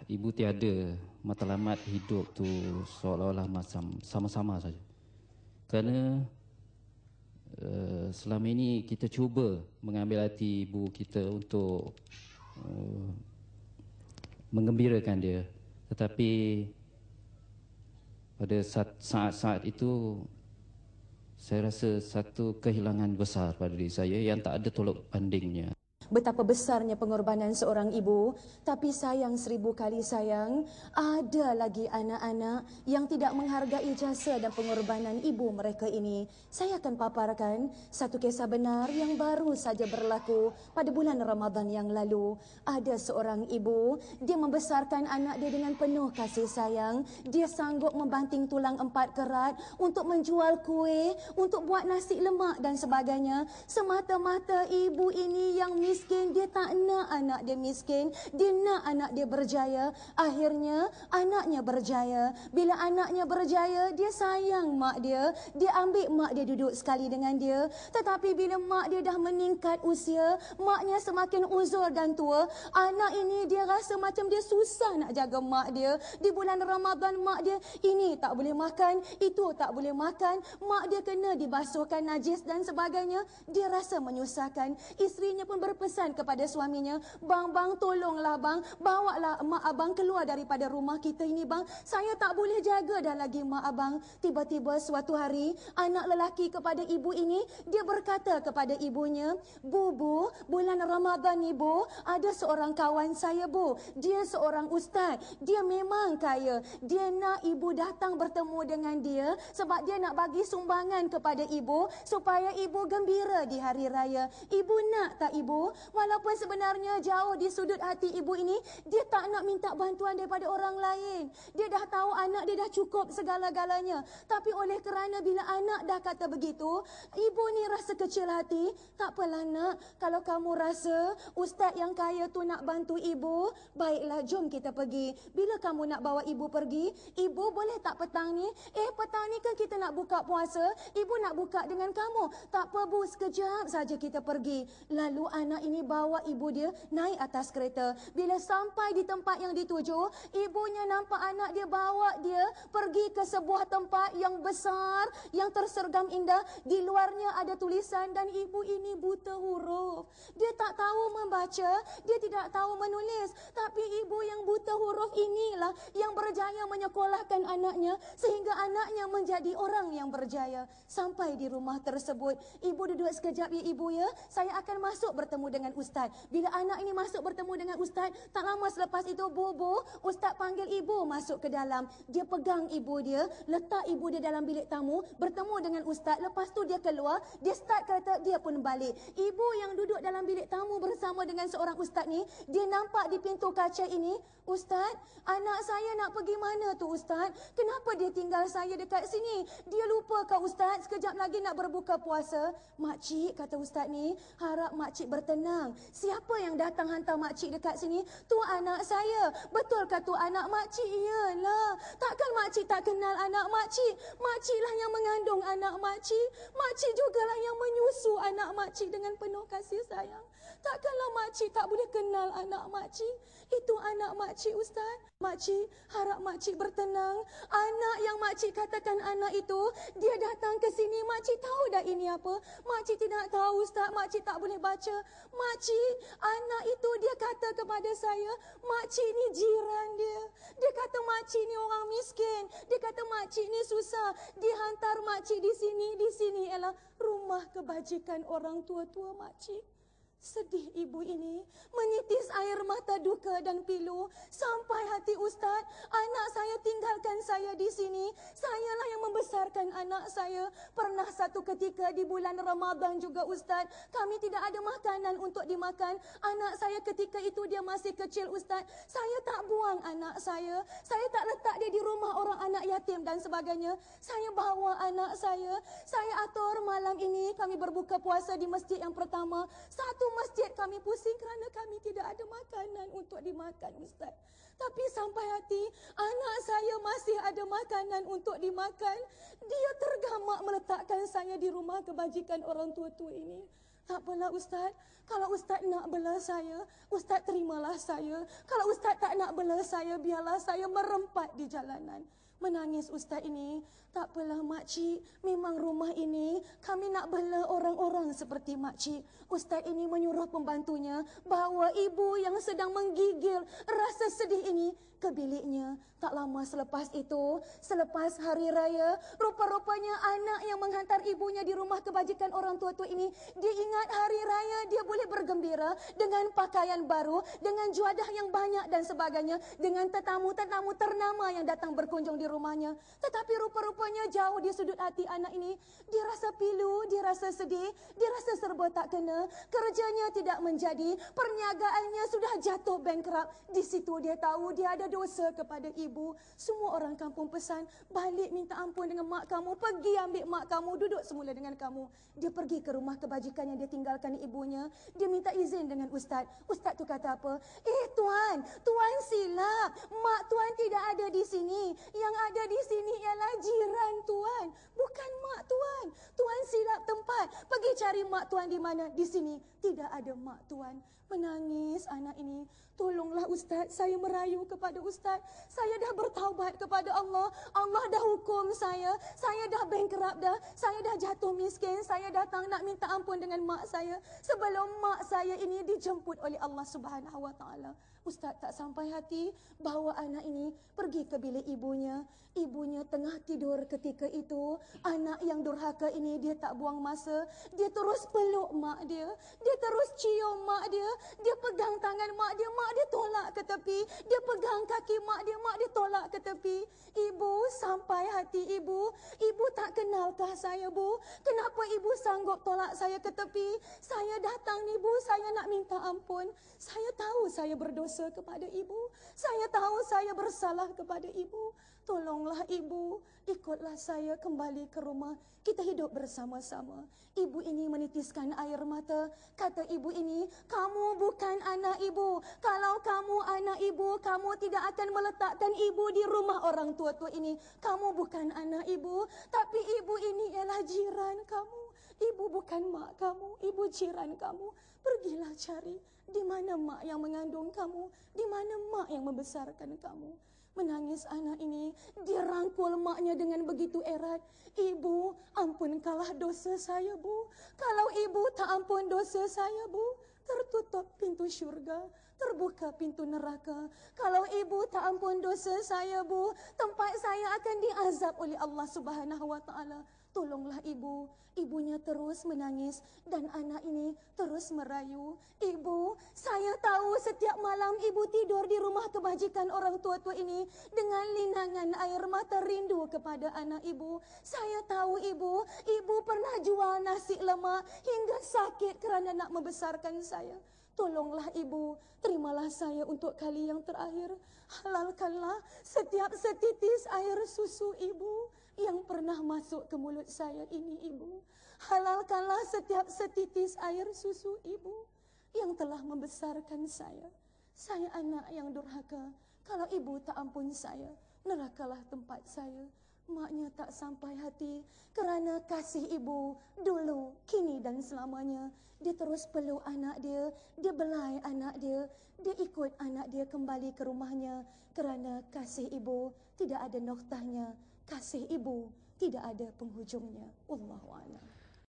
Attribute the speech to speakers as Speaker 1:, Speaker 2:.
Speaker 1: ibu tiada, matlamat hidup tu seolah-olah macam sama-sama saja. Kerana selama ini kita cuba mengambil hati ibu kita untuk menggembirakan dia. Tetapi pada saat-saat itu saya rasa satu kehilangan besar pada diri saya yang tak ada tolak bandingnya.
Speaker 2: Betapa besarnya pengorbanan seorang ibu, tapi sayang 1000 kali sayang, ada lagi anak-anak yang tidak menghargai jasa dan pengorbanan ibu mereka ini. Saya akan paparkan satu kisah benar yang baru saja berlaku pada bulan Ramadan yang lalu. Ada seorang ibu, dia membesarkan anak dia dengan penuh kasih sayang. Dia sanggup membanting tulang 4 kerat untuk menjual kuih, untuk buat nasi lemak dan sebagainya. Semata-mata ibu ini yang miskin, dia tak nak anak dia miskin, dia nak anak dia berjaya. Akhirnya anaknya berjaya. Bila anaknya berjaya, dia sayang mak dia, dia ambil mak dia duduk sekali dengan dia. Tetapi bila mak dia dah meningkat usia, maknya semakin uzur dan tua, anak ini dia rasa macam dia susah nak jaga mak dia. Di bulan Ramadan mak dia ini tak boleh makan, itu tak boleh makan, mak dia kena dibasuhkan najis dan sebagainya. Dia rasa menyusahkan. Isterinya pun berpesan kepada suaminya, bang, tolonglah bang, bawalah mak abang keluar daripada rumah kita ini bang, saya tak boleh jaga dah lagi mak abang. Tiba-tiba suatu hari, anak lelaki kepada ibu ini, dia berkata kepada ibunya, Bu, bulan Ramadan ni bu, ada seorang kawan saya bu, dia seorang ustaz, dia memang kaya, dia nak ibu datang bertemu dengan dia sebab dia nak bagi sumbangan kepada ibu supaya ibu gembira di hari raya. Ibu nak tak ibu? Walaupun sebenarnya jauh di sudut hati ibu ini, dia tak nak minta bantuan daripada orang lain. Dia dah tahu anak dia dah cukup segala-galanya. Tapi oleh kerana bila anak dah kata begitu, ibu ni rasa kecil hati. Tak apalah nak, kalau kamu rasa ustaz yang kaya tu nak bantu ibu, baiklah jom kita pergi. Bila kamu nak bawa ibu pergi, ibu boleh tak petang ni? Petang ni kan kita nak buka puasa, ibu nak buka dengan kamu. Tak apa bu, sekejap saja kita pergi. Lalu anak ini bawa ibu dia naik atas kereta. Bila sampai di tempat yang dituju, ibunya nampak anak dia bawa dia pergi ke sebuah tempat yang besar, yang tersergam indah. Di luarnya ada tulisan dan ibu ini buta huruf. Dia tak tahu membaca, dia tidak tahu menulis. Tapi ibu yang buta huruf inilah yang berjaya menyekolahkan anaknya sehingga anaknya menjadi orang yang berjaya. Sampai di rumah tersebut, ibu duduk sekejap ya ibu ya, saya akan masuk bertemu dengan ustaz. Bila anak ini masuk bertemu dengan ustaz, tak lama selepas itu, Bu, ustaz panggil ibu masuk ke dalam. Dia pegang ibu dia, letak ibu dia dalam bilik tamu, bertemu dengan ustaz. Lepas tu dia keluar, dia start kereta, dia pun balik. Ibu yang duduk dalam bilik tamu bersama dengan seorang ustaz ni, dia nampak di pintu kaca ini, ustaz, anak saya nak pergi mana tu ustaz? Kenapa dia tinggal saya dekat sini? Dia lupa kah ustaz, sekejap lagi nak berbuka puasa. Makcik, kata ustaz ni, harap makcik bertenang. Siapa yang datang hantar makcik dekat sini? Tu anak saya. Betulkah tu anak makcik? Iyalah. Takkan makcik tak kenal anak makcik? Makciklah yang mengandung anak makcik. Makcik jugalah yang menyusu anak makcik dengan penuh kasih sayang. Takkanlah makcik tak boleh kenal anak makcik? Itu anak makcik ustaz. Makcik, harap makcik bertenang. Anak yang makcik katakan anak itu, dia datang ke sini, makcik tahu dah ini apa? Makcik tidak tahu ustaz, makcik tak boleh baca. Makcik, anak itu dia kata kepada saya, makcik ni jiran dia. Dia kata makcik ni orang miskin. Dia kata makcik ni susah. Dia hantar makcik di sini ialah rumah kebajikan orang tua-tua makcik. Sedih ibu ini, menyitis air mata duka dan pilu. Sampai hati ustaz, anak saya tinggalkan saya di sini. Sayalah yang membesarkan anak saya. Pernah satu ketika di bulan Ramadan juga ustaz, kami tidak ada makanan untuk dimakan. Anak saya ketika itu dia masih kecil ustaz. Saya tak buang anak saya. Saya tak letak dia di rumah orang anak yatim dan sebagainya. Saya bawa anak saya. Saya atur malam ini kami berbuka puasa di masjid yang pertama. Satu masjid kami pusing kerana kami tidak ada makanan untuk dimakan ustaz. Tapi sampai hati, anak saya masih ada makanan untuk dimakan. Dia tergamak meletakkan saya di rumah kebajikan orang tua-tua ini. Tak apalah Ustaz, kalau Ustaz nak bela saya, Ustaz terimalah saya. Kalau Ustaz tak nak bela saya, biarlah saya merempat di jalanan. Menangis Ustaz ini, tak apalah makcik, memang rumah ini kami nak bela orang-orang seperti makcik. Ustaz ini menyuruh pembantunya bawa ibu yang sedang menggigil rasa sedih ini ke biliknya. Tak lama selepas itu, selepas hari raya, rupa-rupanya anak yang menghantar ibunya di rumah kebajikan orang tua-tua ini, dia ingat hari raya dia boleh bergembira dengan pakaian baru, dengan juadah yang banyak dan sebagainya, dengan tetamu-tetamu ternama yang datang berkunjung di rumahnya. Tetapi rupa-rupanya jauh di sudut hati anak ini, dia rasa pilu, dia rasa sedih, dia rasa serba tak kena, kerjanya tidak menjadi, perniagaannya sudah jatuh bankrupt. Di situ dia tahu dia ada dosa kepada ibu. Semua orang kampung pesan, balik minta ampun dengan mak kamu, pergi ambil mak kamu, duduk semula dengan kamu. Dia pergi ke rumah kebajikan yang dia tinggalkan ibunya. Dia minta izin dengan ustaz. Ustaz tu kata apa? Tuan, tuan silap. Mak tuan tidak ada di sini. Yang ada di sini ialah jiran tuan, bukan mak tuan. Tuan silap tempat. Pergi cari mak tuan di mana? Di sini tidak ada mak tuan. Menangis anak ini. Tolonglah Ustaz, saya merayu kepada Ustaz. Saya dah bertaubat kepada Allah. Allah dah hukum saya. Saya dah bankrupt dah. Saya dah jatuh miskin. Saya datang nak minta ampun dengan mak saya sebelum mak saya ini dijemput oleh Allah Subhanahu Wa Taala. Ustaz tak sampai hati bawa anak ini pergi ke bilik ibunya. Ibunya tengah tidur ketika itu. Anak yang durhaka ini dia tak buang masa. Dia terus peluk mak dia. Dia terus cium mak dia. Dia pegang tangan mak dia. Mak dia tolak ke tepi. Dia pegang kaki mak dia. Mak dia tolak ke tepi. Ibu, sampai hati ibu. Ibu tak kenalkah saya, Bu? Kenapa ibu sanggup tolak saya ke tepi? Saya datang ni, Bu. Saya nak minta ampun. Saya tahu saya berdosa kepada ibu. Saya tahu saya bersalah kepada ibu. Tolonglah ibu, ikutlah saya kembali ke rumah. Kita hidup bersama-sama. Ibu ini menitiskan air mata. Kata ibu ini, kamu bukan anak ibu. Kalau kamu anak ibu, kamu tidak akan meletakkan ibu di rumah orang tua-tua ini. Kamu bukan anak ibu, tapi ibu ini ialah jiran kamu. Ibu bukan mak kamu, ibu jiran kamu. Pergilah cari di mana mak yang mengandung kamu, di mana mak yang membesarkan kamu. Menangis anak ini, dirangkul maknya dengan begitu erat. Ibu, ampunkanlah dosa saya, Bu. Kalau ibu tak ampun dosa saya, Bu, tertutup pintu syurga, terbuka pintu neraka. Kalau ibu tak ampun dosa saya, Bu, tempat saya akan diazab oleh Allah Subhanahu Wa Taala. Tolonglah ibu. Ibunya terus menangis dan anak ini terus merayu. Ibu, saya tahu setiap malam ibu tidur di rumah kebajikan orang tua-tua ini dengan linangan air mata rindu kepada anak ibu. Saya tahu ibu, ibu pernah jual nasi lemak hingga sakit kerana nak membesarkan saya. Tolonglah ibu, terimalah saya untuk kali yang terakhir. Halalkanlah setiap setitis air susu ibu yang pernah masuk ke mulut saya ini, ibu. Halalkanlah setiap setitis air susu ibu yang telah membesarkan saya. Saya anak yang durhaka. Kalau ibu tak ampun saya, nerakalah tempat saya. Maknya tak sampai hati kerana kasih ibu dulu, kini dan selamanya. Dia terus peluk anak dia, dia belai anak dia, dia ikut anak dia kembali ke rumahnya kerana kasih ibu tidak ada noktahnya, kasih ibu tidak ada penghujungnya. Wallahualam.